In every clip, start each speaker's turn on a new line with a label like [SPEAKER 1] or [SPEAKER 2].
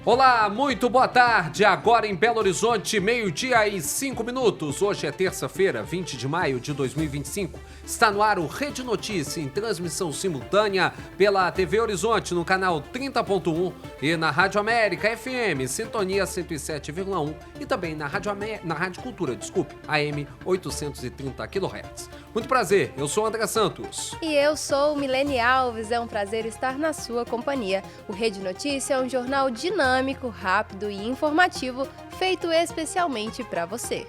[SPEAKER 1] Olá, muito boa tarde. Agora em Belo Horizonte, 12:05. Hoje é terça-feira, 20 de maio de 2025. Está no ar o Rede Notícia, em transmissão simultânea pela TV Horizonte, no canal 30.1 e na Rádio América FM, sintonia 107,1 e também na Rádio Cultura, AM 830 kHz. Muito prazer, eu sou André Santos.
[SPEAKER 2] E eu sou Milene Alves, é um prazer estar na sua companhia. O Rede Notícia é um jornal dinâmico, rápido e informativo, feito especialmente para você.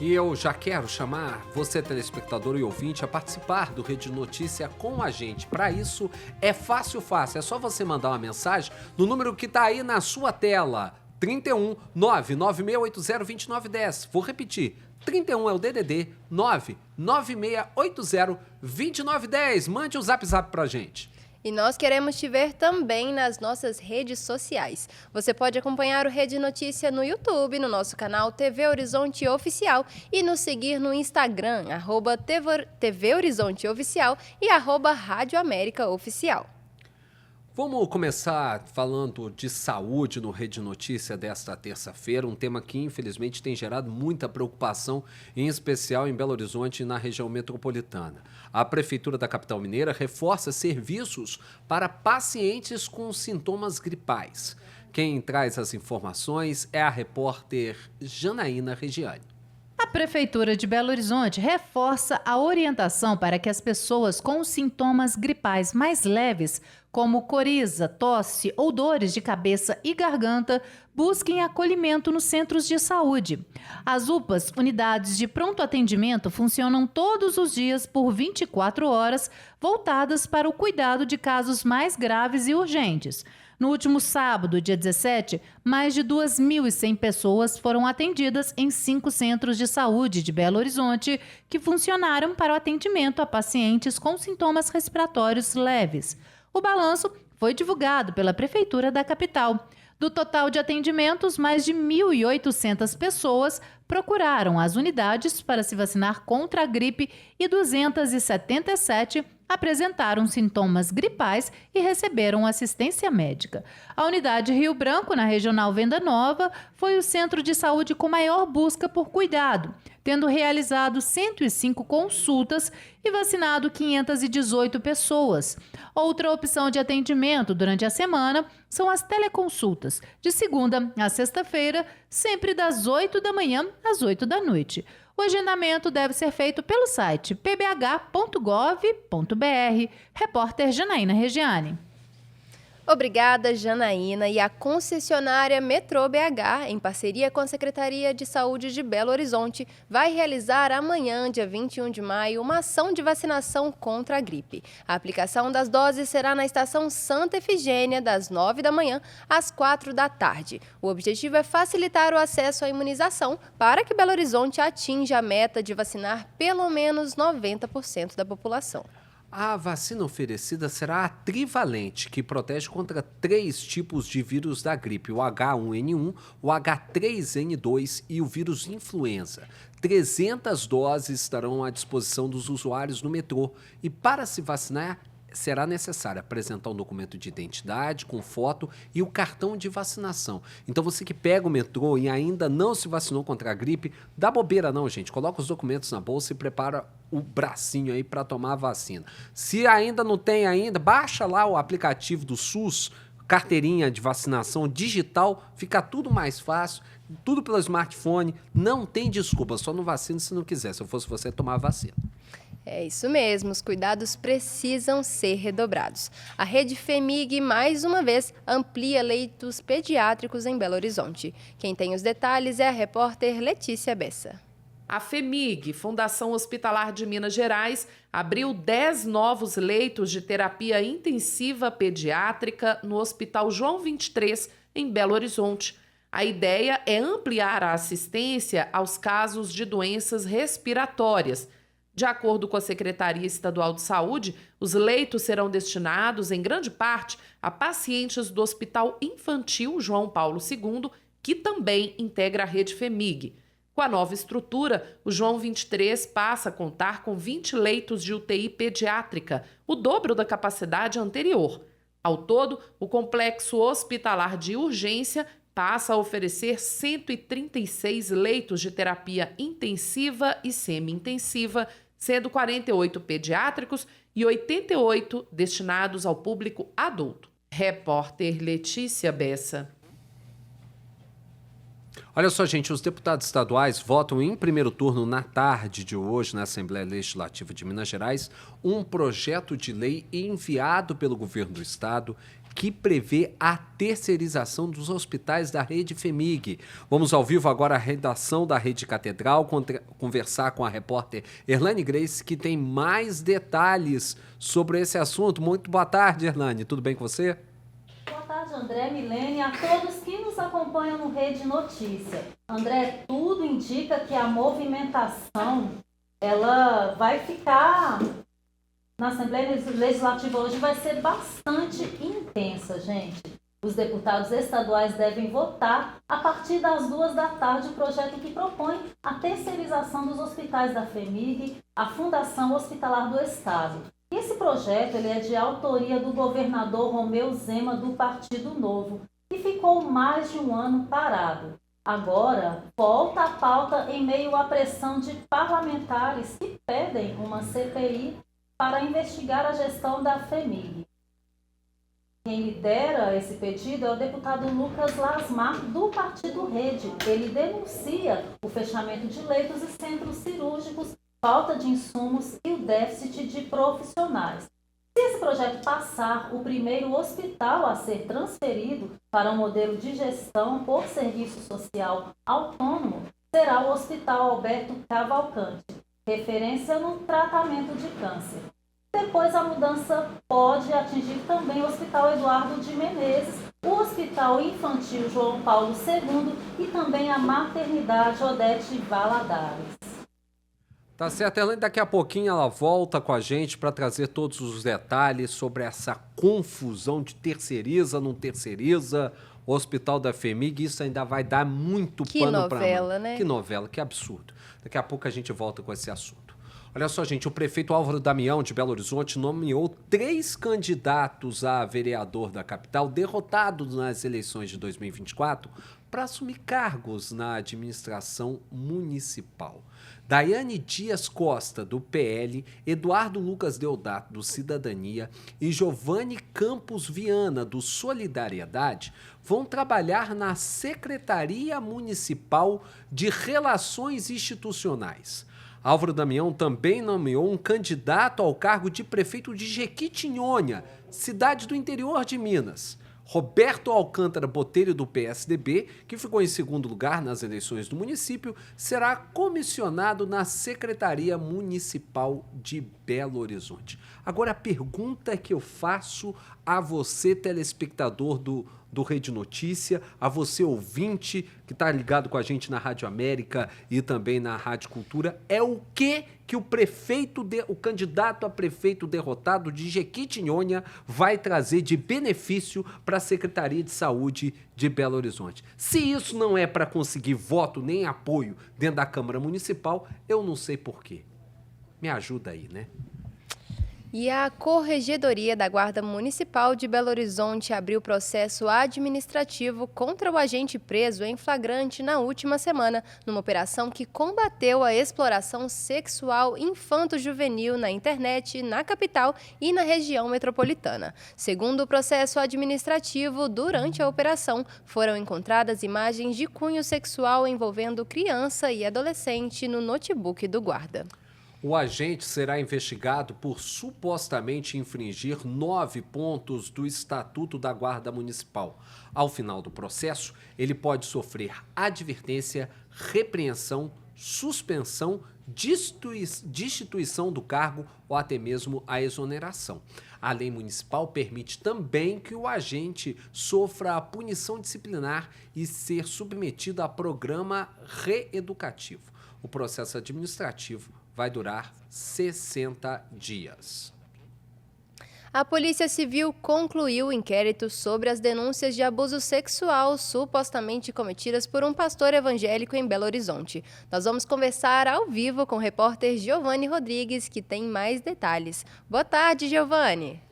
[SPEAKER 1] E eu já quero chamar você, telespectador e ouvinte, a participar do Rede Notícia com a gente. Para isso, é fácil, é só você mandar uma mensagem no número que está aí na sua tela, 31 99680 2910. Vou repetir, 31 é o DDD 99680 2910. Mande o zap pra gente.
[SPEAKER 2] E nós queremos te ver também nas nossas redes sociais. Você pode acompanhar o Rede Notícia no YouTube, no nosso canal TV Horizonte Oficial e nos seguir no Instagram, @TV Horizonte Oficial e @Rádio América Oficial.
[SPEAKER 1] Vamos começar falando de saúde no Rede Notícia desta terça-feira, um tema que infelizmente tem gerado muita preocupação, em especial em Belo Horizonte e na região metropolitana. A Prefeitura da capital mineira reforça serviços para pacientes com sintomas gripais. Quem traz as informações é a repórter Janaína Regiane.
[SPEAKER 3] A Prefeitura de Belo Horizonte reforça a orientação para que as pessoas com sintomas gripais mais leves, como coriza, tosse ou dores de cabeça e garganta, busquem acolhimento nos centros de saúde. As UPAs, unidades de pronto atendimento, funcionam todos os dias por 24 horas, voltadas para o cuidado de casos mais graves e urgentes. No último sábado, dia 17, mais de 2.100 pessoas foram atendidas em 5 centros de saúde de Belo Horizonte, que funcionaram para o atendimento a pacientes com sintomas respiratórios leves. O balanço foi divulgado pela Prefeitura da capital. Do total de atendimentos, mais de 1.800 pessoas procuraram as unidades para se vacinar contra a gripe e 277 apresentaram sintomas gripais e receberam assistência médica. A unidade Rio Branco, na Regional Venda Nova, foi o centro de saúde com maior busca por cuidado, tendo realizado 105 consultas e vacinado 518 pessoas. Outra opção de atendimento durante a semana são as teleconsultas, de segunda a sexta-feira, sempre das 8 da manhã às 8 da noite. O agendamento deve ser feito pelo site pbh.gov.br. Repórter Janaína Regiane.
[SPEAKER 2] Obrigada, Janaína. E a concessionária Metrô BH, em parceria com a Secretaria de Saúde de Belo Horizonte, vai realizar amanhã, dia 21 de maio, uma ação de vacinação contra a gripe. A aplicação das doses será na estação Santa Efigênia, das 9 da manhã às 4 da tarde. O objetivo é facilitar o acesso à imunização para que Belo Horizonte atinja a meta de vacinar pelo menos 90% da população.
[SPEAKER 1] A vacina oferecida será a trivalente, que protege contra 3 tipos de vírus da gripe, o H1N1, o H3N2 e o vírus influenza. 300 doses estarão à disposição dos usuários no metrô e, para se vacinar, será necessário apresentar um documento de identidade com foto e o cartão de vacinação. Então você que pega o metrô e ainda não se vacinou contra a gripe, dá bobeira não, gente. Coloca os documentos na bolsa e prepara o bracinho aí para tomar a vacina. Se ainda não tem baixa lá o aplicativo do SUS, carteirinha de vacinação digital, fica tudo mais fácil, tudo pelo smartphone, não tem desculpa, só não vacina se não quiser. Se eu fosse você, tomar a vacina.
[SPEAKER 2] É isso mesmo, os cuidados precisam ser redobrados. A Rede FEMIG, mais uma vez, amplia leitos pediátricos em Belo Horizonte. Quem tem os detalhes é a repórter Letícia Bessa.
[SPEAKER 4] A FEMIG, Fundação Hospitalar de Minas Gerais, abriu 10 novos leitos de terapia intensiva pediátrica no Hospital João 23, em Belo Horizonte. A ideia é ampliar a assistência aos casos de doenças respiratórias. De acordo com a Secretaria Estadual de Saúde, os leitos serão destinados, em grande parte, a pacientes do Hospital Infantil João Paulo II, que também integra a rede FEMIG. Com a nova estrutura, o João 23 passa a contar com 20 leitos de UTI pediátrica, o dobro da capacidade anterior. Ao todo, o complexo hospitalar de urgência passa a oferecer 136 leitos de terapia intensiva e semi-intensiva, sendo 48 pediátricos e 88 destinados ao público adulto. Repórter Letícia Bessa.
[SPEAKER 1] Olha só, gente, os deputados estaduais votam em primeiro turno na tarde de hoje na Assembleia Legislativa de Minas Gerais um projeto de lei enviado pelo governo do estado que prevê a terceirização dos hospitais da rede FEMIG. Vamos ao vivo agora à redação da Rede Catedral, conversar com a repórter Erlane Grace, que tem mais detalhes sobre esse assunto. Muito boa tarde, Erlane. Tudo bem com você?
[SPEAKER 5] Boa tarde, André, Milene, a todos que nos acompanham no Rede Notícia. André, tudo indica que a movimentação ela vai ficar na Assembleia Legislativa hoje, vai ser bastante intensa, gente. Os deputados estaduais devem votar a partir das 14h o projeto que propõe a terceirização dos hospitais da FEMIG, a Fundação Hospitalar do Estado. Esse projeto ele é de autoria do governador Romeu Zema, do Partido Novo, que ficou mais de um ano parado. Agora, volta à pauta em meio à pressão de parlamentares que pedem uma CPI para investigar a gestão da FEMIG. Quem lidera esse pedido é o deputado Lucas Lasmar, do Partido Rede. Ele denuncia o fechamento de leitos e centros cirúrgicos, falta de insumos e o déficit de profissionais. Se esse projeto passar, o primeiro hospital a ser transferido para um modelo de gestão por serviço social autônomo será o Hospital Alberto Cavalcante, referência no tratamento de câncer. Depois a mudança pode atingir também o Hospital Eduardo de Menezes, o Hospital Infantil João Paulo II e também a Maternidade Odete Valadares.
[SPEAKER 1] Tá certo, Erlane, daqui a pouquinho ela volta com a gente para trazer todos os detalhes sobre essa confusão de terceiriza, não terceiriza, o Hospital da FEMIG. Isso ainda vai dar muito pano para
[SPEAKER 2] novela, né?
[SPEAKER 1] Que novela, que absurdo. Daqui a pouco a gente volta com esse assunto. Olha só, gente, o prefeito Álvaro Damião, de Belo Horizonte, nomeou 3 candidatos a vereador da capital derrotados nas eleições de 2024 para assumir cargos na administração municipal. Daiane Dias Costa, do PL, Eduardo Lucas Deodato, do Cidadania, e Giovanni Campos Viana, do Solidariedade, vão trabalhar na Secretaria Municipal de Relações Institucionais. Álvaro Damião também nomeou um candidato ao cargo de prefeito de Jequitinhonha, cidade do interior de Minas. Roberto Alcântara Botelho, do PSDB, que ficou em segundo lugar nas eleições do município, será comissionado na Secretaria Municipal de Belo Horizonte. Agora, a pergunta que eu faço a você, telespectador do Rede Notícia, a você ouvinte que está ligado com a gente na Rádio América e também na Rádio Cultura, é o que o candidato a prefeito derrotado de Jequitinhonha vai trazer de benefício para a Secretaria de Saúde de Belo Horizonte. Se isso não é para conseguir voto nem apoio dentro da Câmara Municipal, eu não sei por quê. Me ajuda aí, né?
[SPEAKER 2] E a Corregedoria da Guarda Municipal de Belo Horizonte abriu processo administrativo contra o agente preso em flagrante na última semana, numa operação que combateu a exploração sexual infanto-juvenil na internet, na capital e na região metropolitana. Segundo o processo administrativo, durante a operação, foram encontradas imagens de cunho sexual envolvendo criança e adolescente no notebook do guarda.
[SPEAKER 1] O agente será investigado por supostamente infringir 9 pontos do Estatuto da Guarda Municipal. Ao final do processo, ele pode sofrer advertência, repreensão, suspensão, destituição do cargo ou até mesmo a exoneração. A lei municipal permite também que o agente sofra a punição disciplinar e ser submetido a programa reeducativo. O processo administrativo vai durar 60 dias.
[SPEAKER 2] A Polícia Civil concluiu o inquérito sobre as denúncias de abuso sexual supostamente cometidas por um pastor evangélico em Belo Horizonte. Nós vamos conversar ao vivo com o repórter Giovanni Rodrigues, que tem mais detalhes. Boa tarde, Giovanni.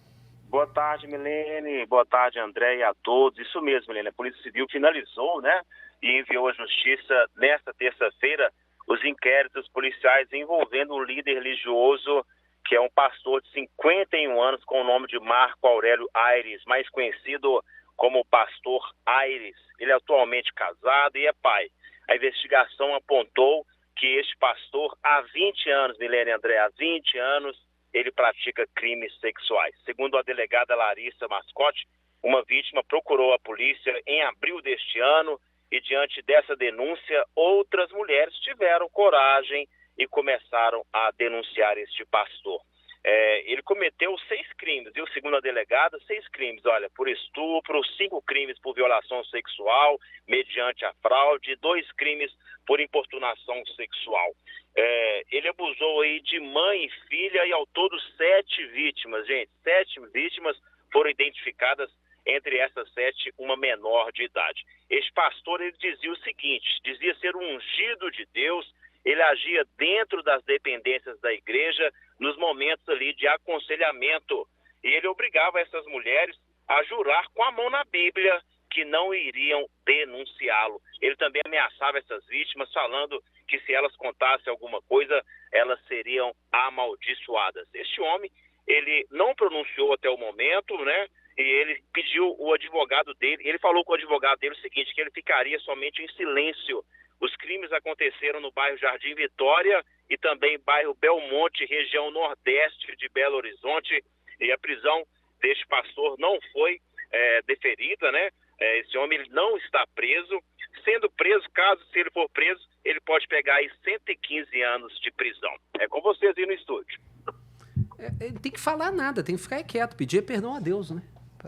[SPEAKER 6] Boa tarde, Milene. Boa tarde, André, e a todos. Isso mesmo, Milene. A Polícia Civil finalizou, né, e enviou à Justiça, nesta terça-feira, os inquéritos policiais envolvendo um líder religioso, que é um pastor de 51 anos, com o nome de Marco Aurélio Aires, mais conhecido como Pastor Aires. Ele é atualmente casado e é pai. A investigação apontou que este pastor, há 20 anos, Milene e André, há 20 anos, ele pratica crimes sexuais. Segundo a delegada Larissa Mascote, uma vítima procurou a polícia em abril deste ano e, diante dessa denúncia, outras mulheres tiveram coragem e começaram a denunciar este pastor. Ele cometeu 6 crimes, viu? Segundo a delegada, 6 crimes, olha, por estupro, 5 crimes por violação sexual, mediante a fraude, 2 crimes por importunação sexual. Ele abusou aí de mãe e filha e ao todo 7 vítimas, gente. 7 vítimas foram identificadas, entre essas 7, uma menor de idade. Este pastor, ele dizia o seguinte, dizia ser um ungido de Deus. Ele agia dentro das dependências da igreja, nos momentos ali de aconselhamento. E ele obrigava essas mulheres a jurar com a mão na Bíblia que não iriam denunciá-lo. Ele também ameaçava essas vítimas, falando que se elas contassem alguma coisa, elas seriam amaldiçoadas. Este homem, ele não pronunciou até o momento, né? E ele pediu o advogado dele, ele falou com o advogado dele o seguinte, que ele ficaria somente em silêncio. Os crimes aconteceram no bairro Jardim Vitória e também bairro Belmonte, região nordeste de Belo Horizonte. E a prisão deste pastor não foi deferida, né? Esse homem ele não está preso. Sendo preso, se ele for preso, ele pode pegar aí 115 anos de prisão. É com vocês aí no estúdio.
[SPEAKER 1] Ele tem que falar nada, tem que ficar quieto, pedir perdão a Deus, né?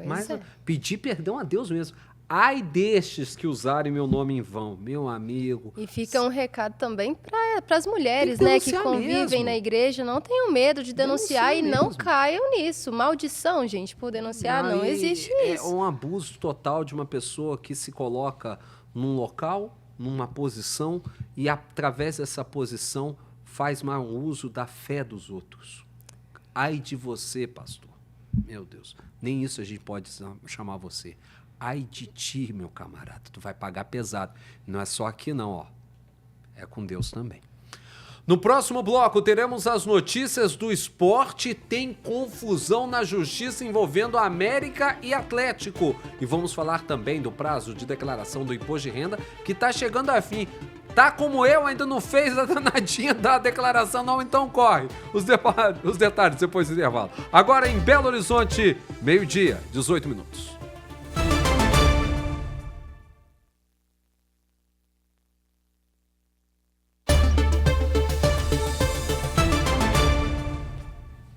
[SPEAKER 1] Mas pedir perdão a Deus mesmo. Ai destes que usarem meu nome em vão, meu amigo.
[SPEAKER 2] E fica um recado também para as mulheres, né, que convivem mesmo na igreja, não tenham medo de denunciar e não caiam nisso. Maldição, gente, por denunciar, não existe isso.
[SPEAKER 1] É um abuso total de uma pessoa que se coloca num local, numa posição, e através dessa posição faz mau uso da fé dos outros. Ai de você, pastor. Meu Deus, nem isso a gente pode chamar você. Ai de ti, meu camarada, tu vai pagar pesado. Não é só aqui não, ó. É com Deus também. No próximo bloco teremos as notícias do esporte. Tem confusão na justiça envolvendo América e Atlético. E vamos falar também do prazo de declaração do imposto de renda que tá chegando a fim. Tá como eu, ainda não fez a danadinha da declaração não, então corre. Os detalhes depois do intervalo. Agora em Belo Horizonte, meio-dia, 18 minutos.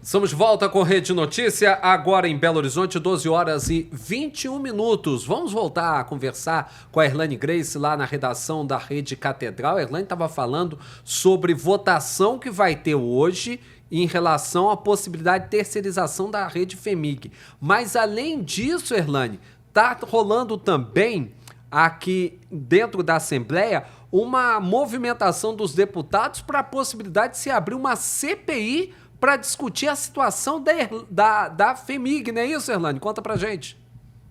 [SPEAKER 1] Estamos de volta com Rede Notícia, agora em Belo Horizonte, 12 horas e 21 minutos. Vamos voltar a conversar com a Erlane Grace lá na redação da Rede Catedral. A Erlane estava falando sobre votação que vai ter hoje em relação à possibilidade de terceirização da Rede FEMIG. Mas além disso, Erlane, está rolando também aqui dentro da Assembleia uma movimentação dos deputados para a possibilidade de se abrir uma CPI para discutir a situação da FEMIG, não é isso, Erlane? Conta pra gente.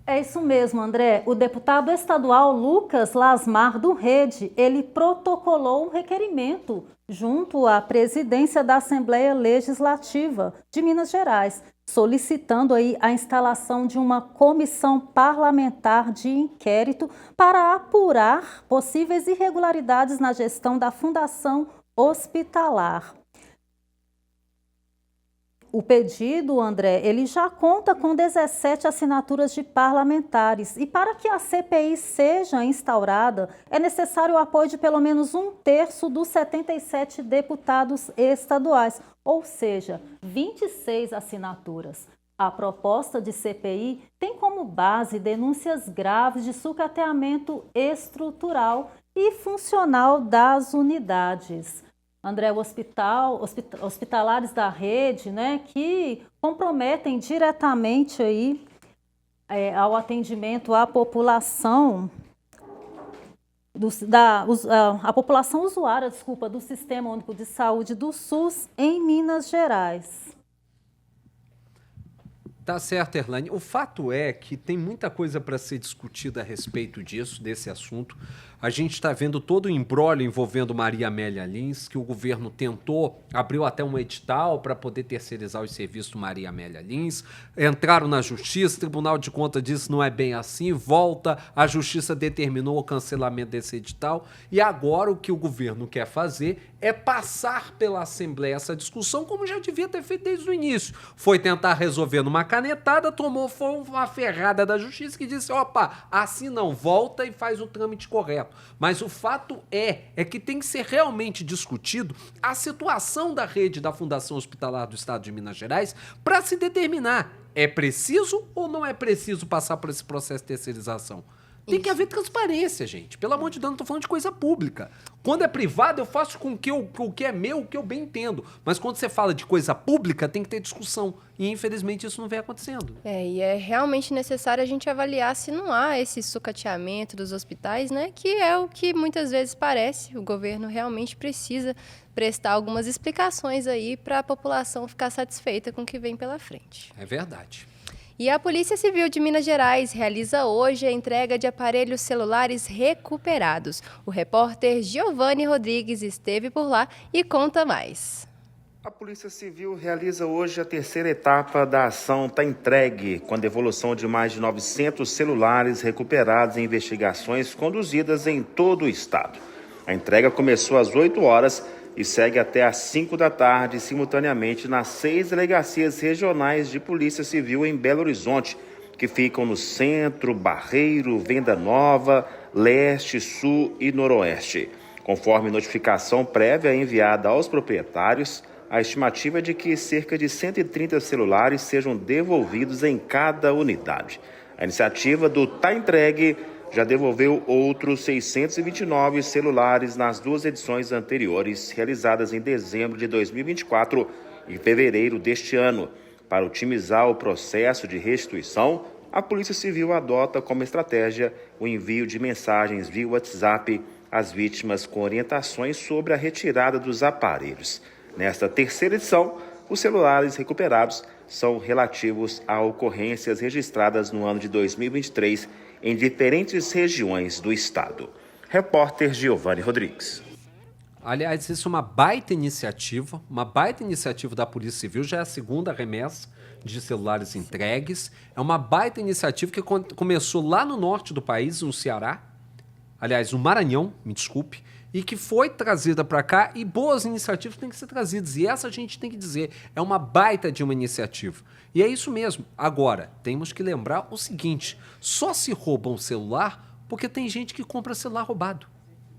[SPEAKER 5] É isso mesmo, André. O deputado estadual Lucas Lasmar do Rede, ele protocolou um requerimento junto à presidência da Assembleia Legislativa de Minas Gerais, solicitando aí a instalação de uma comissão parlamentar de inquérito para apurar possíveis irregularidades na gestão da Fundação Hospitalar. O pedido, André, ele já conta com 17 assinaturas de parlamentares e para que a CPI seja instaurada é necessário o apoio de pelo menos 1/3 dos 77 deputados estaduais, ou seja, 26 assinaturas. A proposta de CPI tem como base denúncias graves de sucateamento estrutural e funcional das unidades. André, hospitalares da rede, né, que comprometem diretamente aí, ao atendimento à população, a população usuária, do Sistema Único de Saúde do SUS em Minas Gerais.
[SPEAKER 1] Tá certo, Erlane. O fato é que tem muita coisa para ser discutida a respeito disso, desse assunto. A gente está vendo todo o imbróglio envolvendo Maria Amélia Lins, que o governo tentou, abriu até um edital para poder terceirizar os serviços do Maria Amélia Lins. Entraram na justiça, o Tribunal de Contas disse não é bem assim, volta, a justiça determinou o cancelamento desse edital. E agora o que o governo quer fazer é passar pela Assembleia essa discussão, como já devia ter feito desde o início. Foi tentar resolver numa canetada, foi uma ferrada da justiça que disse, opa, assim não, volta e faz o trâmite correto. Mas o fato é que tem que ser realmente discutido a situação da rede da Fundação Hospitalar do Estado de Minas Gerais para se determinar, é preciso ou não é preciso passar por esse processo de terceirização? Tem que haver transparência, gente. Pelo amor de Deus, não tô falando de coisa pública. Quando é privado, eu faço com que o que é meu, o que eu bem entendo. Mas quando você fala de coisa pública, tem que ter discussão. E, infelizmente, isso não vem acontecendo.
[SPEAKER 2] E é realmente necessário a gente avaliar se não há esse sucateamento dos hospitais, né? Que é o que muitas vezes parece. O governo realmente precisa prestar algumas explicações aí para a população ficar satisfeita com o que vem pela frente.
[SPEAKER 1] É verdade.
[SPEAKER 2] E a Polícia Civil de Minas Gerais realiza hoje a entrega de aparelhos celulares recuperados. O repórter Giovanni Rodrigues esteve por lá e conta mais.
[SPEAKER 7] A Polícia Civil realiza hoje a terceira etapa da ação Tá Entregue, com a devolução de mais de 900 celulares recuperados em investigações conduzidas em todo o estado. A entrega começou às 8 horas e segue até às 5 da tarde, simultaneamente nas 6 delegacias regionais de Polícia Civil em Belo Horizonte, que ficam no Centro, Barreiro, Venda Nova, Leste, Sul e Noroeste. Conforme notificação prévia enviada aos proprietários, a estimativa é de que cerca de 130 celulares sejam devolvidos em cada unidade. A iniciativa do Tá Entregue já devolveu outros 629 celulares nas 2 edições anteriores, realizadas em dezembro de 2024 e fevereiro deste ano. Para otimizar o processo de restituição, a Polícia Civil adota como estratégia o envio de mensagens via WhatsApp às vítimas com orientações sobre a retirada dos aparelhos. Nesta terceira edição, os celulares recuperados são relativos a ocorrências registradas no ano de 2023 em diferentes regiões do estado. Repórter Giovanni Rodrigues.
[SPEAKER 1] Aliás, isso é uma baita iniciativa da Polícia Civil, já é a segunda remessa de celulares entregues. É uma baita iniciativa que começou lá no norte do país, no Ceará, aliás, no Maranhão, me desculpe, e que foi trazida para cá, e boas iniciativas têm que ser trazidas, e essa a gente tem que dizer, é uma baita de uma iniciativa. E é isso mesmo. Agora, temos que lembrar o seguinte, só se rouba um celular porque tem gente que compra celular roubado,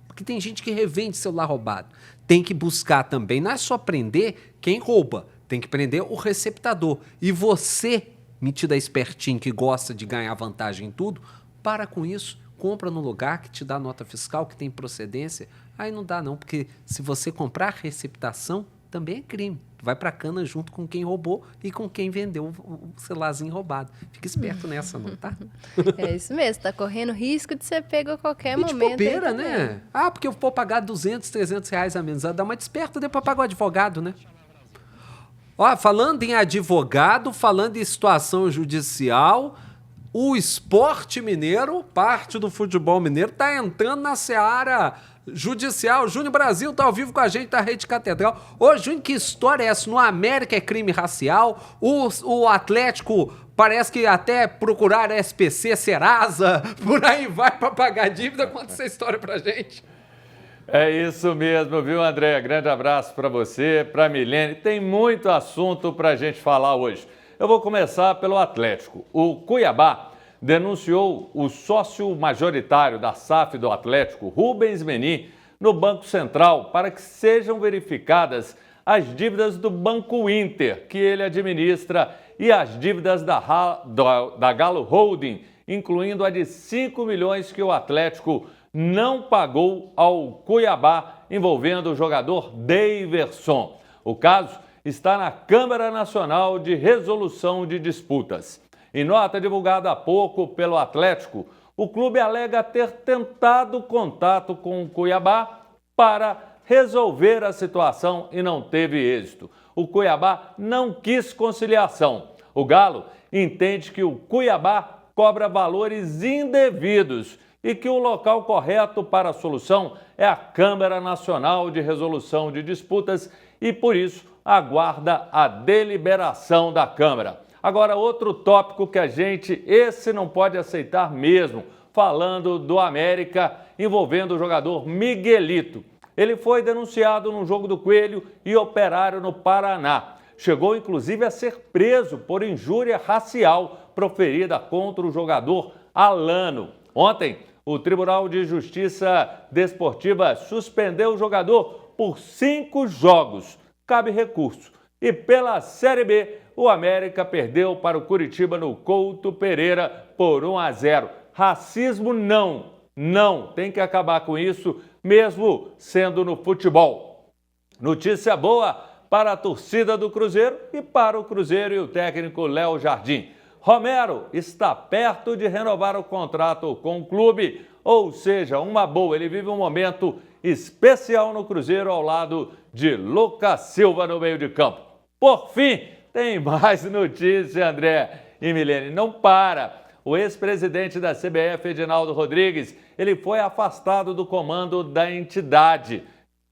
[SPEAKER 1] porque tem gente que revende celular roubado. Tem que buscar também, não é só prender quem rouba, tem que prender o receptador. E você, metida espertinho que gosta de ganhar vantagem em tudo, para com isso. Compra no lugar que te dá nota fiscal, que tem procedência. Aí não dá não, porque se você comprar receptação, também é crime. Vai pra cana junto com quem roubou e com quem vendeu o celularzinho roubado. Fica esperto nessa, não, tá?
[SPEAKER 2] É isso mesmo, tá correndo risco de ser pego a qualquer
[SPEAKER 1] E
[SPEAKER 2] momento.
[SPEAKER 1] de bobeira, né? Ah, porque eu vou pagar 200, 300 reais a menos. Dá uma desperta, depois pagar o advogado, né? Ó, falando em advogado, falando em situação judicial, o esporte mineiro, parte do futebol mineiro, tá entrando na seara judicial. Júnior Brasil tá ao vivo com a gente da Rede Catedral. Ô, Júnior, que história é essa? No América é crime racial, o Atlético parece que até procurar SPC, Serasa, por aí vai pra pagar dívida. Conta essa história pra gente.
[SPEAKER 8] É isso mesmo, viu, André? Grande abraço para você, para Milene. Tem muito assunto para a gente falar hoje. Eu vou começar pelo Atlético. O Cuiabá denunciou o sócio majoritário da SAF do Atlético, Rubens Menin, no Banco Central para que sejam verificadas as dívidas do Banco Inter, que ele administra, e as dívidas da Galo Holding, incluindo a de 5 milhões que o Atlético não pagou ao Cuiabá, envolvendo o jogador Daverson. O caso está na Câmara Nacional de Resolução de Disputas. Em nota divulgada há pouco pelo Atlético, o clube alega ter tentado contato com o Cuiabá para resolver a situação e não teve êxito. O Cuiabá não quis conciliação. O Galo entende que o Cuiabá cobra valores indevidos e que o local correto para a solução é a Câmara Nacional de Resolução de Disputas e, por isso, aguarda a deliberação da Câmara. Agora, outro tópico que esse não pode aceitar mesmo, falando do América, envolvendo o jogador Miguelito. Ele foi denunciado no jogo do Coelho e Operário no Paraná. Chegou, inclusive, a ser preso por injúria racial proferida contra o jogador Alano. Ontem, o Tribunal de Justiça Desportiva suspendeu o jogador por 5 jogos. Cabe recurso. E pela Série B, o América perdeu para o Curitiba no Couto Pereira por 1-0. Racismo não, tem que acabar com isso, mesmo sendo no futebol. Notícia boa para a torcida do Cruzeiro e para o Cruzeiro e o técnico Léo Jardim. Romero está perto de renovar o contrato com o clube, ou seja, uma boa, ele vive um momento especial no Cruzeiro ao lado de Lucas Silva no meio de campo. Por fim, tem mais notícia, André e Milene, não para. O ex-presidente da CBF, Edinaldo Rodrigues, ele foi afastado do comando da entidade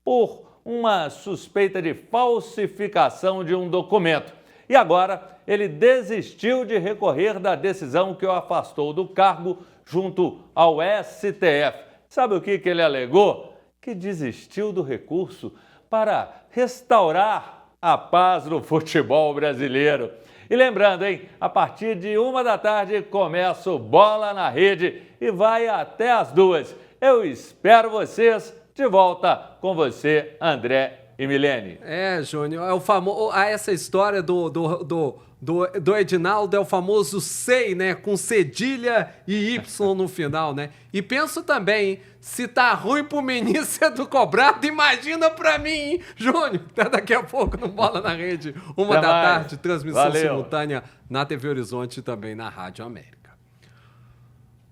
[SPEAKER 8] por uma suspeita de falsificação de um documento. E agora ele desistiu de recorrer da decisão que o afastou do cargo junto ao STF. Sabe o que ele alegou? Que desistiu do recurso para restaurar a paz no futebol brasileiro. E lembrando, a partir de 1 da tarde começa o Bola na Rede e vai até as 2. Eu espero vocês de volta com você, André e Milene.
[SPEAKER 1] Júnior, é o famoso. Essa história do Edinaldo é o famoso SEI, né? Com cedilha e Y no final, né? E penso também, se tá ruim pro menino sendo cobrado, imagina pra mim, hein? Júnior, até daqui a pouco no Bola na Rede, 1 da tarde, transmissão simultânea na TV Horizonte e também na Rádio América.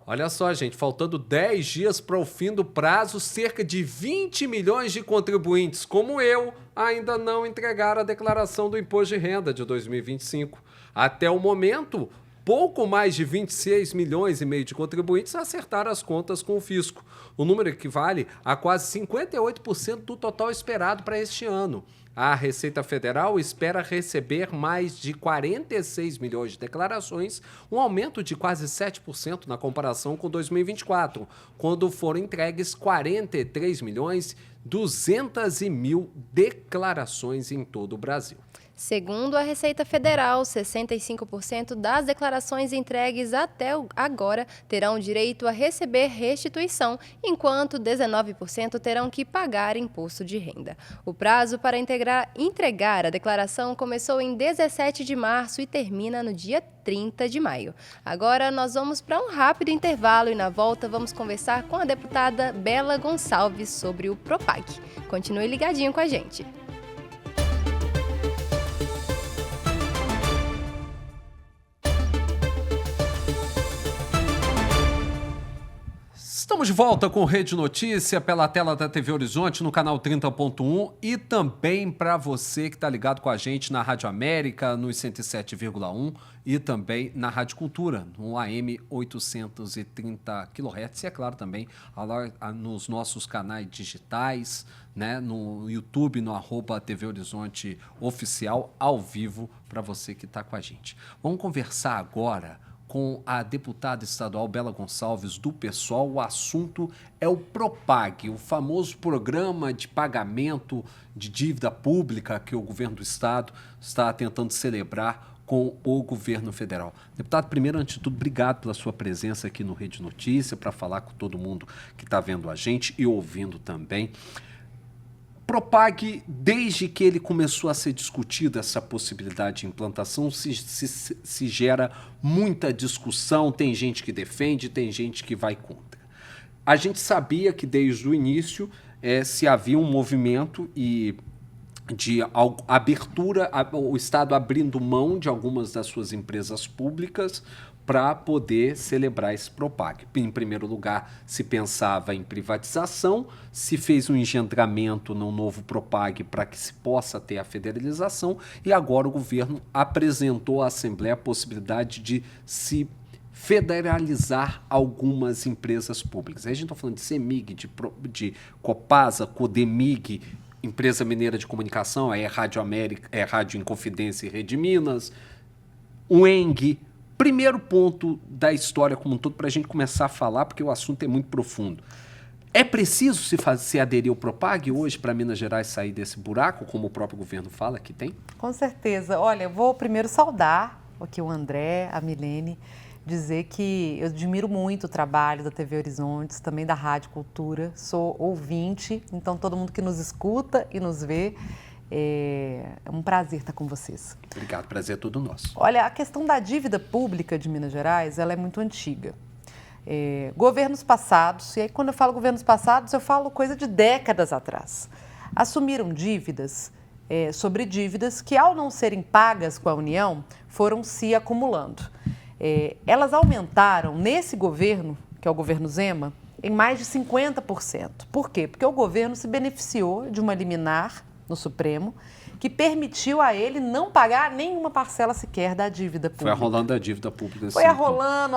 [SPEAKER 1] Olha só, gente, faltando 10 dias para o fim do prazo, cerca de 20 milhões de contribuintes, como eu, ainda não entregaram a declaração do Imposto de Renda de 2025. Até o momento, pouco mais de 26 milhões e meio de contribuintes acertaram as contas com o fisco. O número equivale a quase 58% do total esperado para este ano. A Receita Federal espera receber mais de 46 milhões de declarações, um aumento de quase 7% na comparação com 2024, quando foram entregues 43 milhões 200 mil declarações em todo o Brasil.
[SPEAKER 2] Segundo a Receita Federal, 65% das declarações entregues até agora terão direito a receber restituição, enquanto 19% terão que pagar imposto de renda. O prazo para entregar a declaração começou em 17 de março e termina no dia 30 de maio. Agora nós vamos para um rápido intervalo e na volta vamos conversar com a deputada Bela Gonçalves sobre o Propag. Continue ligadinho com a gente.
[SPEAKER 1] Estamos de volta com Rede Notícia pela tela da TV Horizonte no canal 30.1 e também para você que está ligado com a gente na Rádio América nos 107,1 e também na Rádio Cultura no AM 830 kHz e é claro também nos nossos canais digitais, né, no YouTube, no @TV Horizonte Oficial, ao vivo para você que está com a gente. Vamos conversar agora com a deputada estadual Bela Gonçalves, do PSOL. O assunto é o Propag, o famoso programa de pagamento de dívida pública que o governo do estado está tentando celebrar com o governo federal. Deputado, primeiro, antes de tudo, obrigado pela sua presença aqui no Rede Notícia, para falar com todo mundo que está vendo a gente e ouvindo também. Propag, desde que ele começou a ser discutido, essa possibilidade de implantação, se gera muita discussão, tem gente que defende, tem gente que vai contra. A gente sabia que desde o início se havia um movimento e abertura, o Estado abrindo mão de algumas das suas empresas públicas para poder celebrar esse Propag. Em primeiro lugar, se pensava em privatização, se fez um engendramento no novo Propag para que se possa ter a federalização, e agora o governo apresentou à Assembleia a possibilidade de se federalizar algumas empresas públicas. Aí a gente está falando de CEMIG, de Copasa, Codemig, Empresa Mineira de Comunicação, aí é Rádio América, é Rádio Inconfidência e Rede Minas, o ENG. Primeiro ponto da história como um todo, para a gente começar a falar, porque o assunto é muito profundo. É preciso se aderir ao Propag hoje para Minas Gerais sair desse buraco, como o próprio governo fala que tem?
[SPEAKER 9] Com certeza. Olha, eu vou primeiro saudar aqui o André, a Milene, dizer que eu admiro muito o trabalho da TV Horizontes, também da Rádio Cultura, sou ouvinte, então todo mundo que nos escuta e nos vê, é um prazer estar com vocês.
[SPEAKER 1] Obrigado, prazer é todo nosso.
[SPEAKER 9] Olha, a questão da dívida pública de Minas Gerais, ela é muito antiga. Governos passados, e aí quando eu falo governos passados, eu falo coisa de décadas atrás, assumiram dívidas sobre dívidas que, ao não serem pagas com a União, foram se acumulando. Elas aumentaram nesse governo, que é o governo Zema, em mais de 50%. Por quê? Porque o governo se beneficiou de uma liminar no Supremo que permitiu a ele não pagar nenhuma parcela sequer da dívida pública.
[SPEAKER 1] Foi arrolando a dívida pública.
[SPEAKER 9] Foi arrolando.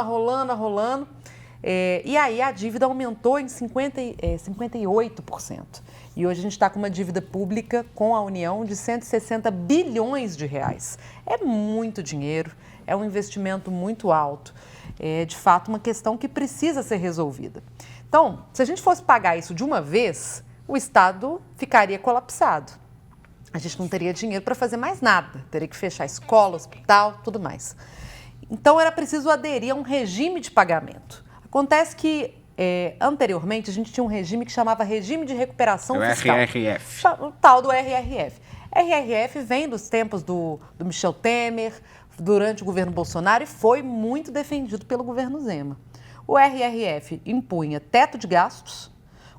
[SPEAKER 9] E aí a dívida aumentou em 58%. E hoje a gente está com uma dívida pública com a União de 160 bilhões de reais. É muito dinheiro, é um investimento muito alto. É, de fato, uma questão que precisa ser resolvida. Então, se a gente fosse pagar isso de uma vez, o Estado ficaria colapsado. A gente não teria dinheiro para fazer mais nada. Teria que fechar escola, hospital, tudo mais. Então, era preciso aderir a um regime de pagamento. Acontece que, anteriormente, a gente tinha um regime que chamava Regime de Recuperação Fiscal.
[SPEAKER 1] O RRF.
[SPEAKER 9] O tal do RRF. RRF vem dos tempos do Michel Temer, durante o governo Bolsonaro, e foi muito defendido pelo governo Zema. O RRF impunha teto de gastos,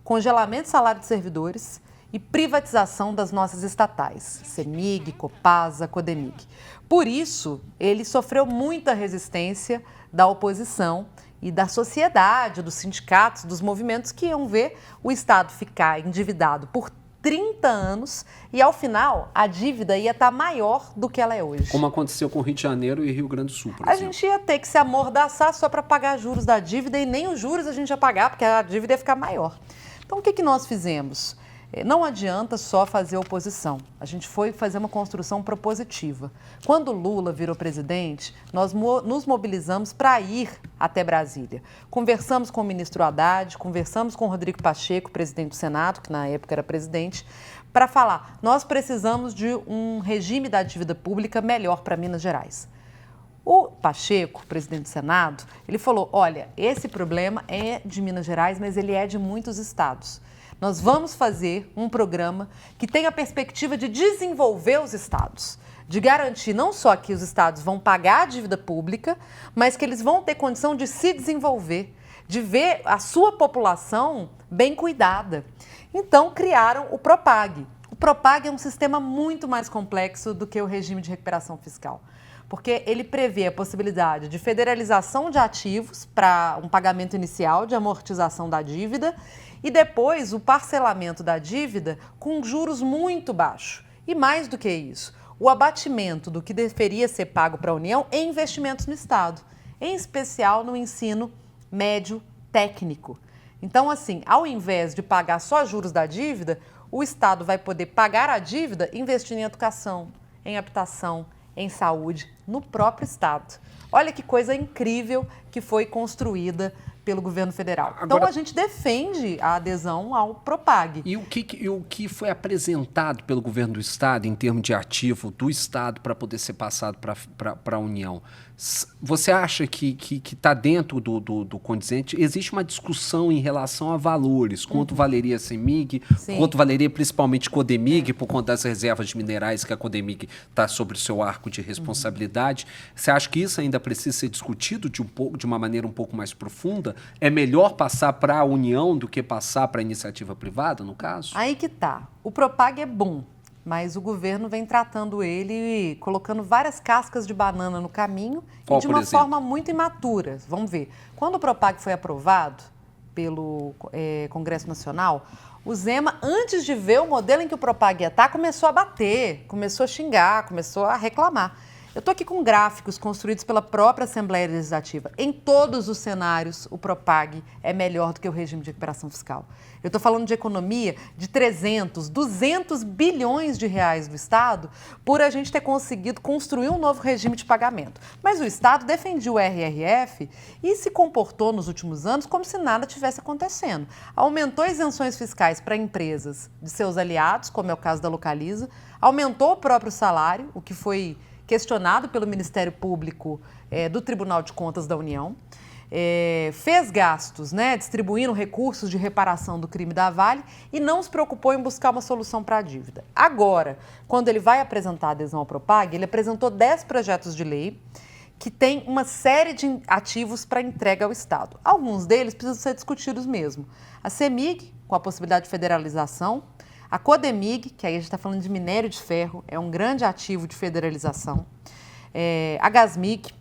[SPEAKER 9] congelamento de salário de servidores e privatização das nossas estatais, CEMIG, Copasa, Codemig. Por isso, ele sofreu muita resistência da oposição e da sociedade, dos sindicatos, dos movimentos que iam ver o Estado ficar endividado por 30 anos e, ao final, a dívida ia estar maior do que ela é hoje.
[SPEAKER 1] Como aconteceu com Rio de Janeiro e Rio Grande do Sul, por
[SPEAKER 9] exemplo. A gente ia ter que se amordaçar só para pagar juros da dívida e nem os juros a gente ia pagar, porque a dívida ia ficar maior. Então, o que nós fizemos? Não adianta só fazer oposição. A gente foi fazer uma construção propositiva. Quando Lula virou presidente, nós nos mobilizamos para ir até Brasília. Conversamos com o ministro Haddad, conversamos com o Rodrigo Pacheco, presidente do Senado, que na época era presidente, para falar, nós precisamos de um regime da dívida pública melhor para Minas Gerais. O Pacheco, presidente do Senado, ele falou, olha, esse problema é de Minas Gerais, mas ele é de muitos estados. Nós vamos fazer um programa que tenha a perspectiva de desenvolver os estados, de garantir não só que os estados vão pagar a dívida pública, mas que eles vão ter condição de se desenvolver, de ver a sua população bem cuidada. Então, criaram o Propag. O Propag é um sistema muito mais complexo do que o regime de recuperação fiscal, porque ele prevê a possibilidade de federalização de ativos para um pagamento inicial de amortização da dívida e depois o parcelamento da dívida com juros muito baixos. E mais do que isso, o abatimento do que deveria ser pago para a União em investimentos no Estado, em especial no ensino médio técnico. Então, assim, ao invés de pagar só juros da dívida, o Estado vai poder pagar a dívida investindo em educação, em habitação, em saúde, no próprio Estado. Olha que coisa incrível que foi construída pelo governo federal. Agora, então, a gente defende a adesão ao Propag.
[SPEAKER 1] E o que foi apresentado pelo governo do Estado em termos de ativo do Estado para poder ser passado para a União? Você acha que está dentro do condizente? Existe uma discussão em relação a valores, quanto valeria a CEMIG, quanto valeria principalmente Codemig, por conta das reservas de minerais que a Codemig está sobre o seu arco de responsabilidade. Você acha que isso ainda precisa ser discutido de uma maneira um pouco mais profunda? É melhor passar para a União do que passar para a iniciativa privada, no caso?
[SPEAKER 9] Aí que tá. O Propag é bom, mas o governo vem tratando ele, colocando várias cascas de banana no caminho
[SPEAKER 1] Qual,
[SPEAKER 9] e de
[SPEAKER 1] por
[SPEAKER 9] uma
[SPEAKER 1] exemplo?
[SPEAKER 9] forma muito imatura. Vamos ver. Quando o Propag foi aprovado pelo Congresso Nacional, o Zema, antes de ver o modelo em que o Propag ia estar, começou a bater, começou a xingar, começou a reclamar. Eu estou aqui com gráficos construídos pela própria Assembleia Legislativa. Em todos os cenários, o Propag é melhor do que o regime de recuperação fiscal. Eu estou falando de economia de 300, 200 bilhões de reais do Estado por a gente ter conseguido construir um novo regime de pagamento. Mas o Estado defendia o RRF e se comportou nos últimos anos como se nada tivesse acontecendo. Aumentou isenções fiscais para empresas de seus aliados, como é o caso da Localiza, aumentou o próprio salário, o que foi questionado pelo Ministério Público do Tribunal de Contas da União, fez gastos, distribuindo recursos de reparação do crime da Vale e não se preocupou em buscar uma solução para a dívida. Agora, quando ele vai apresentar a adesão ao Propag, ele apresentou 10 projetos de lei que tem uma série de ativos para entrega ao Estado. Alguns deles precisam ser discutidos mesmo. A CEMIG, com a possibilidade de federalização, a Codemig, que aí a gente está falando de minério de ferro, é um grande ativo de federalização. A Gasmig,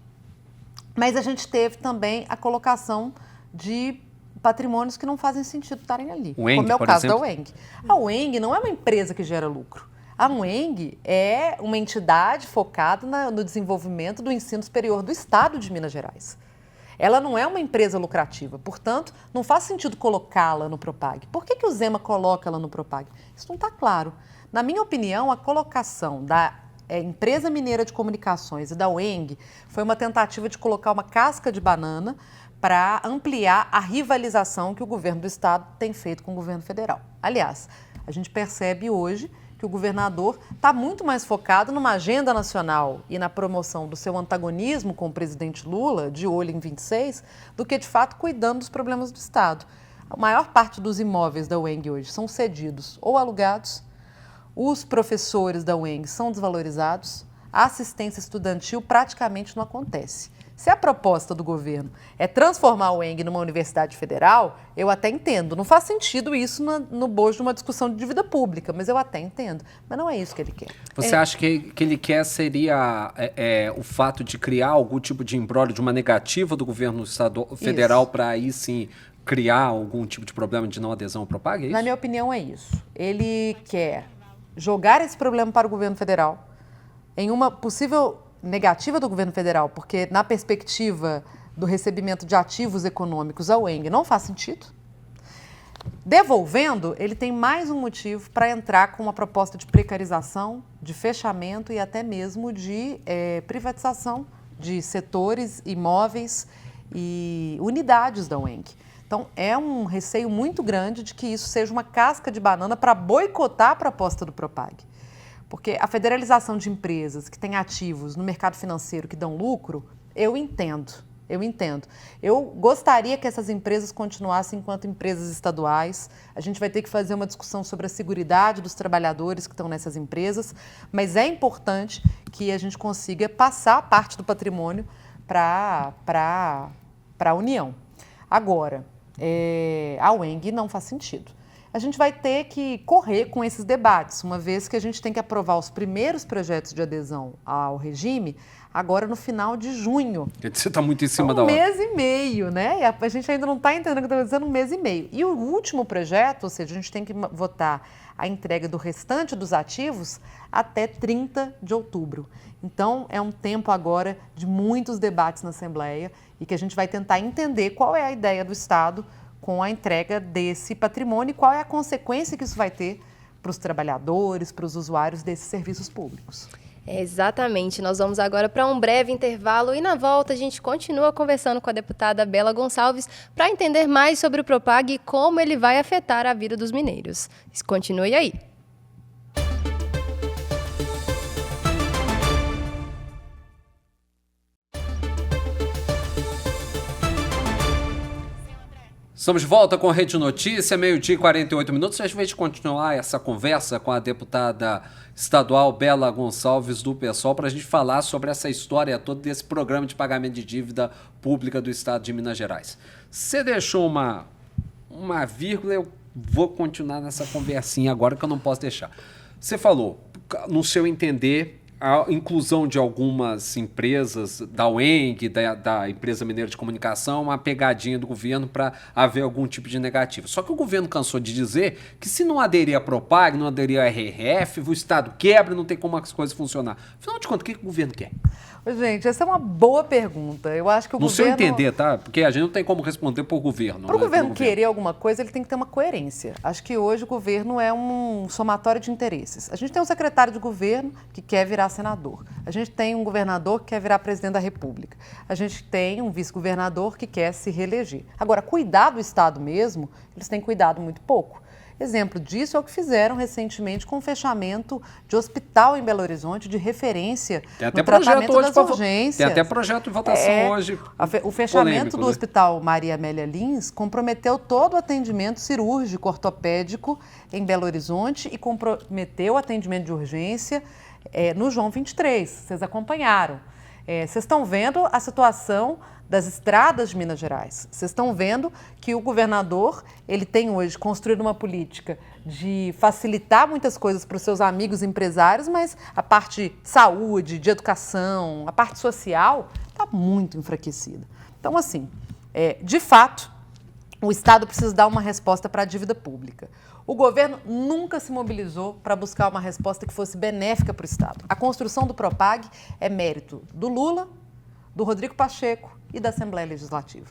[SPEAKER 9] mas a gente teve também a colocação de patrimônios que não fazem sentido estarem ali,
[SPEAKER 1] o Eng,
[SPEAKER 9] como é o
[SPEAKER 1] por
[SPEAKER 9] caso
[SPEAKER 1] exemplo?
[SPEAKER 9] da UENG. A UENG não é uma empresa que gera lucro. A UENG é uma entidade focada no desenvolvimento do ensino superior do Estado de Minas Gerais. Ela não é uma empresa lucrativa, portanto, não faz sentido colocá-la no Propag. Por que o Zema coloca ela no Propag? Isso não está claro. Na minha opinião, a colocação da Empresa Mineira de Comunicações e da UENG foi uma tentativa de colocar uma casca de banana para ampliar a rivalização que o governo do Estado tem feito com o governo federal. Aliás, a gente percebe hoje que o governador está muito mais focado numa agenda nacional e na promoção do seu antagonismo com o presidente Lula, de olho em 26, do que, de fato, cuidando dos problemas do Estado. A maior parte dos imóveis da UENG hoje são cedidos ou alugados, os professores da UENG são desvalorizados, a assistência estudantil praticamente não acontece. Se a proposta do governo é transformar a UENG numa universidade federal, eu até entendo. Não faz sentido isso no bojo de uma discussão de dívida pública, mas eu até entendo. Mas não é isso que ele quer.
[SPEAKER 1] Você acha que ele quer seria o fato de criar algum tipo de imbróglio, de uma negativa do governo federal para aí sim criar algum tipo de problema de não adesão ao Propag? É isso?
[SPEAKER 9] Na minha opinião, é isso. Ele quer jogar esse problema para o governo federal em uma possível negativa do governo federal, porque na perspectiva do recebimento de ativos econômicos, a UENG não faz sentido. Devolvendo, ele tem mais um motivo para entrar com uma proposta de precarização, de fechamento e até mesmo de privatização de setores, imóveis e unidades da UENG. Então, é um receio muito grande de que isso seja uma casca de banana para boicotar a proposta do Propag. Porque a federalização de empresas que têm ativos no mercado financeiro que dão lucro, eu entendo. Eu gostaria que essas empresas continuassem enquanto empresas estaduais. A gente vai ter que fazer uma discussão sobre a seguridade dos trabalhadores que estão nessas empresas, mas é importante que a gente consiga passar parte do patrimônio para a União. Agora, a UENG não faz sentido. A gente vai ter que correr com esses debates, uma vez que a gente tem que aprovar os primeiros projetos de adesão ao regime agora no final de junho.
[SPEAKER 1] Você está muito em cima da
[SPEAKER 9] hora.
[SPEAKER 1] Um
[SPEAKER 9] mês e meio, né? E a gente ainda não está entendendo o que está dizendo, um mês e meio. E o último projeto, ou seja, a gente tem que votar a entrega do restante dos ativos até 30 de outubro. Então, é um tempo agora de muitos debates na Assembleia e que a gente vai tentar entender qual é a ideia do Estado com a entrega desse patrimônio e qual é a consequência que isso vai ter para os trabalhadores, para os usuários desses serviços públicos.
[SPEAKER 2] Exatamente. Nós vamos agora para um breve intervalo e na volta a gente continua conversando com a deputada Bela Gonçalves para entender mais sobre o Propag e como ele vai afetar a vida dos mineiros. Continue aí.
[SPEAKER 1] Estamos de volta com a Rede Notícia, 12h e 48 minutos. A gente vai continuar essa conversa com a deputada estadual Bela Gonçalves do PSOL para a gente falar sobre essa história toda desse programa de pagamento de dívida pública do Estado de Minas Gerais. Você deixou uma vírgula, eu vou continuar nessa conversinha agora que eu não posso deixar. Você falou no seu entender, a inclusão de algumas empresas, da UENG, da Empresa Mineira de Comunicação, uma pegadinha do governo para haver algum tipo de negativo. Só que o governo cansou de dizer que se não aderir a Propag, não aderir a RRF, o Estado quebra, não tem como as coisas funcionar. Afinal de contas, o que o governo quer?
[SPEAKER 9] Gente, essa é uma boa pergunta. Eu acho que o
[SPEAKER 1] No
[SPEAKER 9] governo...
[SPEAKER 1] seu entender, tá? Porque a gente não tem como responder por governo.
[SPEAKER 9] Para o governo querer alguma coisa, ele tem que ter uma coerência. Acho que hoje o governo é um somatório de interesses. A gente tem um secretário de governo que quer virar senador. A gente tem um governador que quer virar presidente da República. A gente tem um vice-governador que quer se reeleger. Agora, cuidar do Estado mesmo, eles têm cuidado muito pouco. Exemplo disso é o que fizeram recentemente com o fechamento de hospital em Belo Horizonte, de referência no tratamento das urgências.
[SPEAKER 1] Tem até projeto de votação hoje.
[SPEAKER 9] O fechamento do Hospital Maria Amélia Lins comprometeu todo o atendimento cirúrgico ortopédico em Belo Horizonte e comprometeu o atendimento de urgência no João 23. Vocês acompanharam. Vocês estão vendo a situação das estradas de Minas Gerais. Vocês estão vendo que o governador, ele tem hoje construído uma política de facilitar muitas coisas para os seus amigos empresários, mas a parte de saúde, de educação, a parte social está muito enfraquecida. Então, assim, de fato, o Estado precisa dar uma resposta para a dívida pública. O governo nunca se mobilizou para buscar uma resposta que fosse benéfica para o Estado. A construção do Propag é mérito do Lula, do Rodrigo Pacheco e da Assembleia Legislativa.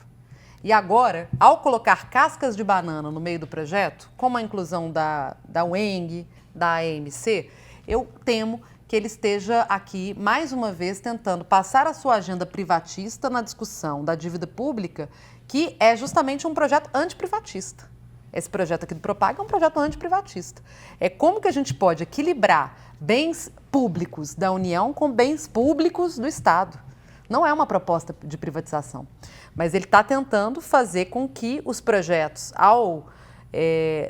[SPEAKER 9] E agora, ao colocar cascas de banana no meio do projeto, como a inclusão da UENG, da AMC, eu temo que ele esteja aqui, mais uma vez, tentando passar a sua agenda privatista na discussão da dívida pública, que é justamente um projeto antiprivatista. Esse projeto aqui do Propag é um projeto antiprivatista. É como que a gente pode equilibrar bens públicos da União com bens públicos do Estado. Não é uma proposta de privatização, mas ele está tentando fazer com que os projetos, ao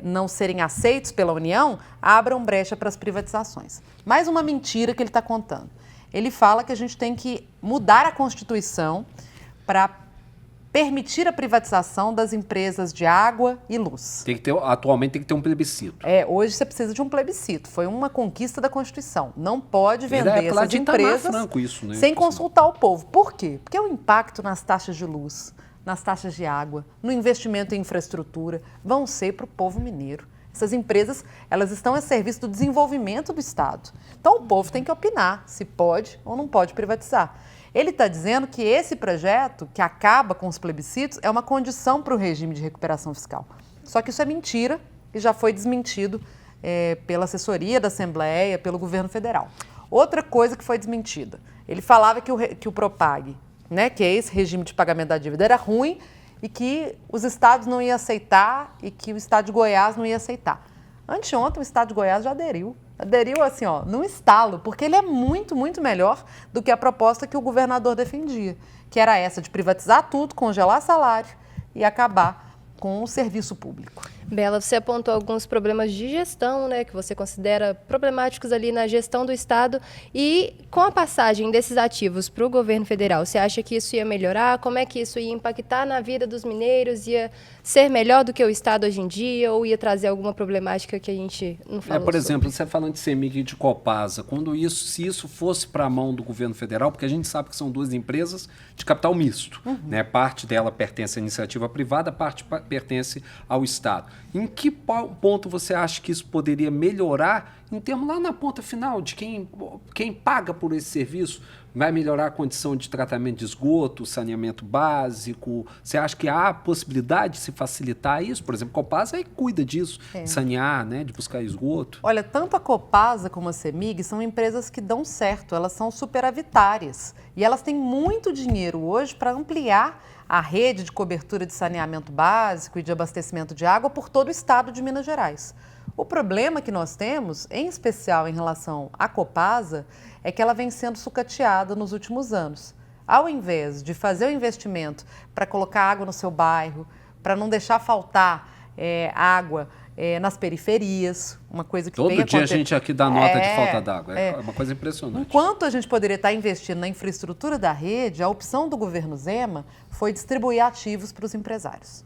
[SPEAKER 9] não serem aceitos pela União, abram brecha para as privatizações. Mais uma mentira que ele está contando. Ele fala que a gente tem que mudar a Constituição para permitir a privatização das empresas de água e luz.
[SPEAKER 1] Atualmente tem que ter um plebiscito.
[SPEAKER 9] Hoje você precisa de um plebiscito. Foi uma conquista da Constituição. Não pode vender essas empresas
[SPEAKER 1] isso, né?
[SPEAKER 9] sem consultar o povo. Por quê? Porque o impacto nas taxas de luz, nas taxas de água, no investimento em infraestrutura, vão ser para o povo mineiro. Essas empresas, elas estão a serviço do desenvolvimento do Estado. Então o povo tem que opinar se pode ou não pode privatizar. Ele está dizendo que esse projeto, que acaba com os plebiscitos, é uma condição para o regime de recuperação fiscal. Só que isso é mentira e já foi desmentido pela assessoria da Assembleia, pelo governo federal. Outra coisa que foi desmentida, ele falava que o Propag, né, que é esse regime de pagamento da dívida, era ruim e que os estados não iam aceitar e que o estado de Goiás não ia aceitar. Anteontem o estado de Goiás já aderiu assim, num estalo, porque ele é muito, muito melhor do que a proposta que o governador defendia, que era essa de privatizar tudo, congelar salário e acabar com o serviço público.
[SPEAKER 2] Bela, você apontou alguns problemas de gestão, né, que você considera problemáticos ali na gestão do Estado, e com a passagem desses ativos para o governo federal, você acha que isso ia melhorar? Como é que isso ia impactar na vida dos mineiros? Ia ser melhor do que o Estado hoje em dia ou ia trazer alguma problemática que a gente não falou
[SPEAKER 1] por exemplo,
[SPEAKER 2] sobre?
[SPEAKER 1] você falando de CEMIG e de Copasa, se isso fosse para a mão do governo federal, porque a gente sabe que são duas empresas de capital misto, né? Parte dela pertence à iniciativa privada, parte pertence ao Estado. Em que ponto você acha que isso poderia melhorar em termos lá na ponta final de quem paga por esse serviço? Vai melhorar a condição de tratamento de esgoto, saneamento básico? Você acha que há possibilidade de se facilitar isso? Por exemplo, a Copasa aí cuida disso, de sanear, né, de buscar esgoto.
[SPEAKER 9] Olha, tanto a Copasa como a CEMIG são empresas que dão certo, elas são superavitárias e elas têm muito dinheiro hoje para ampliar a rede de cobertura de saneamento básico e de abastecimento de água por todo o estado de Minas Gerais. O problema que nós temos, em especial em relação à Copasa, é que ela vem sendo sucateada nos últimos anos. Ao invés de fazer o investimento para colocar água no seu bairro, para não deixar faltar água nas periferias, uma coisa que
[SPEAKER 1] todo dia a gente aqui dá nota de falta d'água, é uma coisa impressionante.
[SPEAKER 9] Enquanto a gente poderia estar investindo na infraestrutura da rede, a opção do governo Zema foi distribuir ativos para os empresários.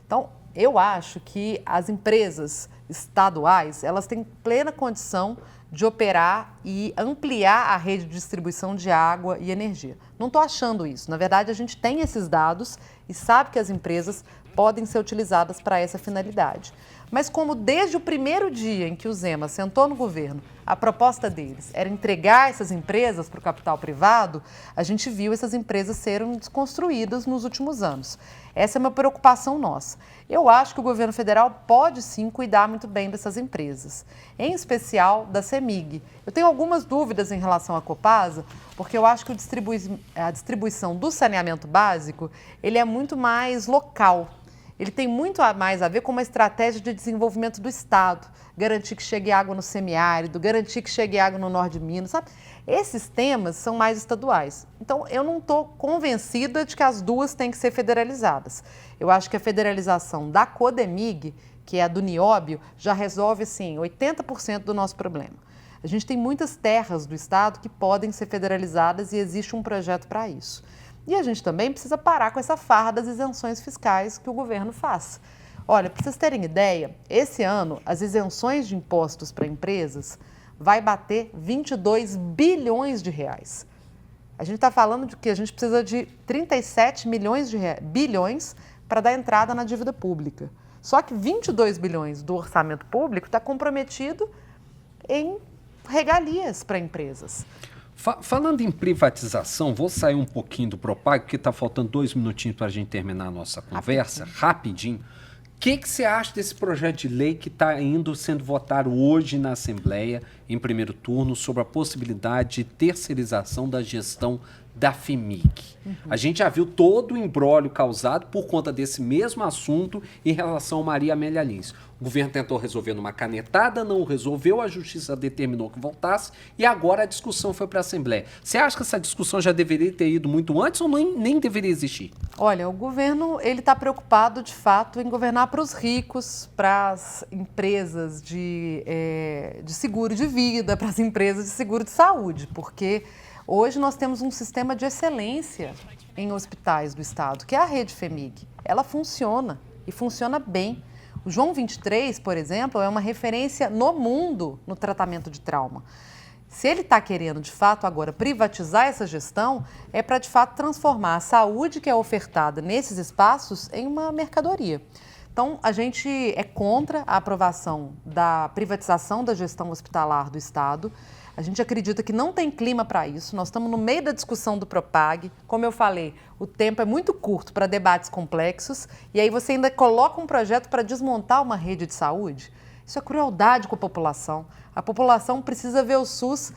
[SPEAKER 9] Então, eu acho que as empresas estaduais, elas têm plena condição de operar e ampliar a rede de distribuição de água e energia. Não estou achando isso. Na verdade, a gente tem esses dados e sabe que as empresas podem ser utilizadas para essa finalidade. Mas como desde o primeiro dia em que o Zema sentou no governo, a proposta deles era entregar essas empresas para o capital privado, a gente viu essas empresas serem desconstruídas nos últimos anos. Essa é uma preocupação nossa. Eu acho que o governo federal pode sim cuidar muito bem dessas empresas, em especial da CEMIG. Eu tenho algumas dúvidas em relação à Copasa, porque eu acho que a distribuição do saneamento básico, ele é muito mais local. Ele tem muito mais a ver com uma estratégia de desenvolvimento do Estado, garantir que chegue água no semiárido, garantir que chegue água no norte de Minas, sabe? Esses temas são mais estaduais. Então, eu não estou convencida de que as duas têm que ser federalizadas. Eu acho que a federalização da Codemig, que é a do Nióbio, já resolve, assim, 80% do nosso problema. A gente tem muitas terras do Estado que podem ser federalizadas e existe um projeto para isso. E a gente também precisa parar com essa farra das isenções fiscais que o governo faz. Olha, para vocês terem ideia, esse ano as isenções de impostos para empresas vai bater 22 bilhões de reais. A gente está falando de que a gente precisa de 37 bilhões para dar entrada na dívida pública. Só que 22 bilhões do orçamento público está comprometido em regalias para empresas.
[SPEAKER 1] Falando em privatização, vou sair um pouquinho do Propag, porque está faltando 2 minutinhos para a gente terminar a nossa conversa, rapidinho. O que você acha desse projeto de lei que está sendo votado hoje na Assembleia, em primeiro turno, sobre a possibilidade de terceirização da gestão da FEMIG? A gente já viu todo o imbróglio causado por conta desse mesmo assunto em relação a Maria Amélia Lins. O governo tentou resolver numa canetada, não resolveu, a Justiça determinou que voltasse e agora a discussão foi para a Assembleia. Você acha que essa discussão já deveria ter ido muito antes ou nem deveria existir?
[SPEAKER 9] Olha, o governo está preocupado, de fato, em governar para os ricos, para as empresas de seguro de vida, para as empresas de seguro de saúde, porque hoje nós temos um sistema de excelência em hospitais do Estado, que é a rede FEMIG. Ela funciona e funciona bem. O João 23, por exemplo, é uma referência no mundo no tratamento de trauma. Se ele está querendo, de fato, agora privatizar essa gestão, é para, de fato, transformar a saúde que é ofertada nesses espaços em uma mercadoria. Então, a gente é contra a aprovação da privatização da gestão hospitalar do Estado. A gente acredita que não tem clima para isso. Nós estamos no meio da discussão do Propag. Como eu falei, o tempo é muito curto para debates complexos. E aí você ainda coloca um projeto para desmontar uma rede de saúde. Isso é crueldade com a população. A população precisa ver o SUS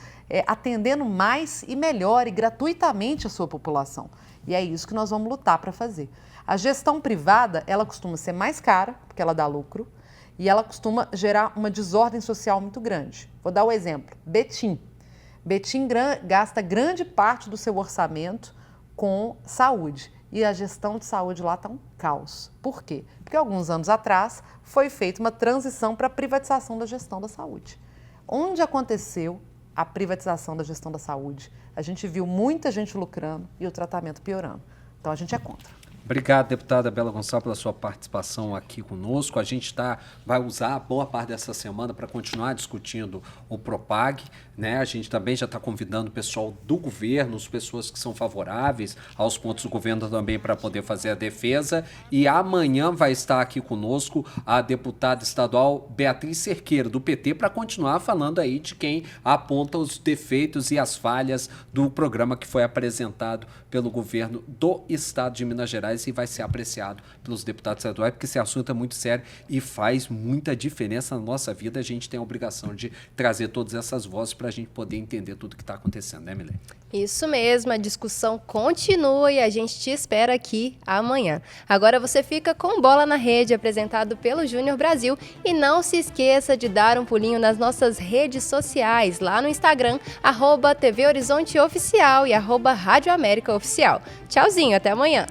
[SPEAKER 9] atendendo mais e melhor e gratuitamente a sua população. E é isso que nós vamos lutar para fazer. A gestão privada, ela costuma ser mais cara, porque ela dá lucro. E ela costuma gerar uma desordem social muito grande. Vou dar o exemplo. Betim. Betim gasta grande parte do seu orçamento com saúde. E a gestão de saúde lá está um caos. Por quê? Porque alguns anos atrás foi feita uma transição para a privatização da gestão da saúde. Onde aconteceu a privatização da gestão da saúde, a gente viu muita gente lucrando e o tratamento piorando. Então a gente é contra.
[SPEAKER 1] Obrigado, deputada Bela Gonçalves, pela sua participação aqui conosco. A gente vai usar boa parte dessa semana para continuar discutindo o Propag, né? A gente também já está convidando o pessoal do governo, as pessoas que são favoráveis aos pontos do governo também para poder fazer a defesa. E amanhã vai estar aqui conosco a deputada estadual Beatriz Cerqueira, do PT, para continuar falando aí de quem aponta os defeitos e as falhas do programa que foi apresentado pelo governo do Estado de Minas Gerais e vai ser apreciado pelos deputados estaduais, porque esse assunto é muito sério e faz muita diferença na nossa vida. A gente tem a obrigação de trazer todas essas vozes para a gente poder entender tudo que está acontecendo, né, Milene?
[SPEAKER 2] Isso mesmo, a discussão continua e a gente te espera aqui amanhã. Agora você fica com Bola na Rede, apresentado pelo Júnior Brasil. E não se esqueça de dar um pulinho nas nossas redes sociais, lá no Instagram, @TV Horizonte Oficial e @Rádio América Oficial. Tchauzinho, até amanhã!